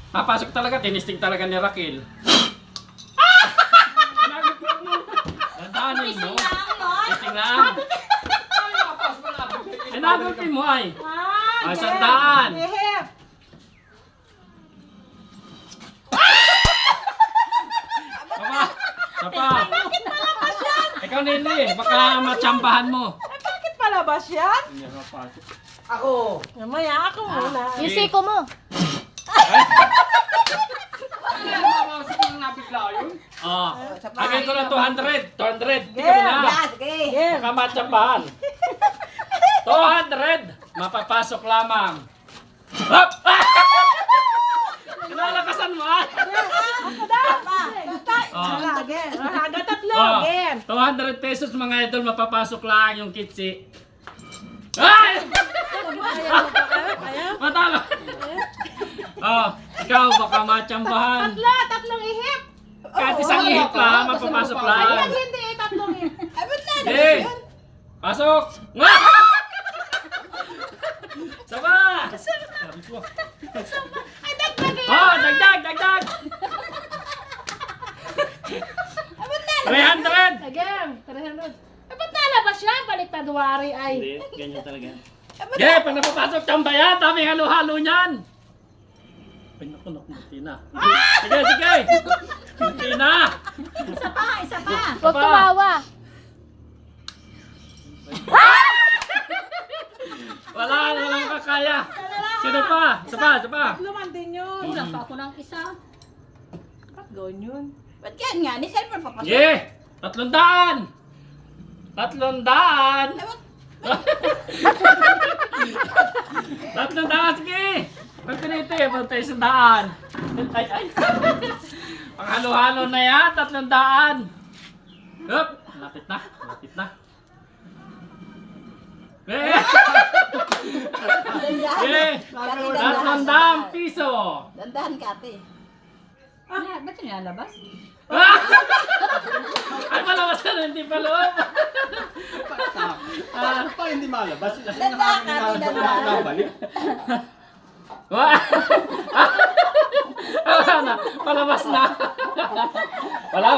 Papasok talaga, tinisting talaga ni Raquel. Dandanin mo. Tisting lang. Inagulpin mo ay. Ay, sandaan. Ihip. Sapa. Ikaw Nili, baka matsambahan mo. Bakit palabas yan? Hindi mapasok. Ako. Mamaya ako muna. Yung siko mo. Oh, agad ko na 200. 200. Tingnan mo Yeah. na. Sige. Game. Baka matsambahan. 200. Mapapasok lamang. Hop! Kinalakasan mo ah. Oh. Again. Hanggang tatlo. Oh, Game. 200 pesos mga idol, mapapasok lang yung kitsi. Ay! Ayaw. Matalo! Oh, ikaw baka matsambahan. Tatlong ihip. Kahit isang ihip lang, mapapasok lang. Ayan, hindi. Tatlong ihip. Ay, ba't na? Okay, pasok! Saba! Ay, dagdag ihip. Oh, dagdag! 300! Again. 300. Eh, ba't nalabas yan? Baliktad wari ay. Hindi, ganyan talaga. Yeah, pag napapasok tambaya, dami halo-halo niyan. Ay, naku, Tina. Sige. Tina! Isa pa. Huwag tumawa. Walang kakaya. Sino pa? Isa pa. Luman din yun. Kulang pa ako ng isa. Ba't gawin yun? Ba't yan nga? Ni Selma papasok. Yeah! 300! 300! 300, sige! Pagpiniti, pantay 100. Ay. Panghalo-halo na yan, 300. Hup! Lapit na. Eh! Eh! 300 piso! Dandahan ka, ate. Ba't yun nilalabas? Ay, palabas ka na, hindi pa loob. Pa hindi malabas. Dandahan ka, ate, dandahan. Nakabalik. Wala na, palabas na. Wala.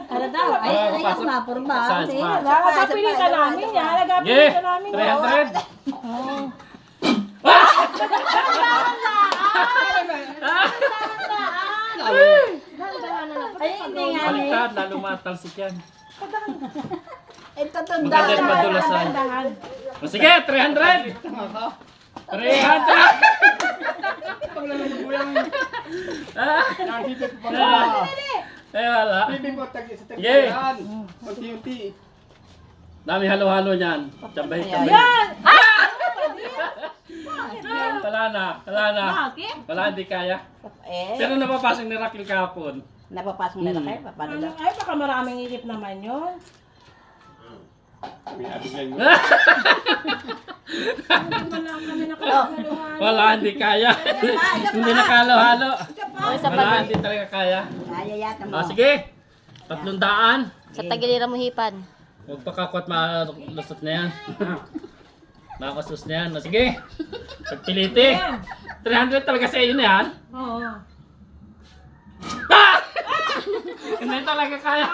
Ano daw? Ay, Pasok. ay, mapurma. Saan Hindi. pa? Nagapilitan namin yan. Yeah, Nagapilitan namin yan. 300. Ay, hindi nga. Baliktad, lalo matalsik yan. Ito to Maganda yung madulasan. O sige, 300. 300. Paglalong mo yung Ah, nakikita ko pa. wala. Bibig mo tagi sa Yeah. tagpuan. Pagtiyunti. Dami halo-halo niyan. Tambay. Yan! Wala na. Bakit? Wala, hindi kaya. Eh, Pero napapasok ni Raquel kahapon. napapasok na kayo. Paano daw? Ay, baka maraming ihip naman yun. May abigay mo. Wala kami nakakaluhan. Wala, hindi kaya. Hindi nakalo-halo. O, isa pa Wala, din. hindi talaga kaya. Kaya yata mo. O sige, 300. Sa tagiliran mo hipan. Huwag pa kakwat, malusot na yan. Makasus na yan. O sige, pagpiliti. 300 talaga sa iyo na yan. Oo. Ah! Hindi talaga kaya.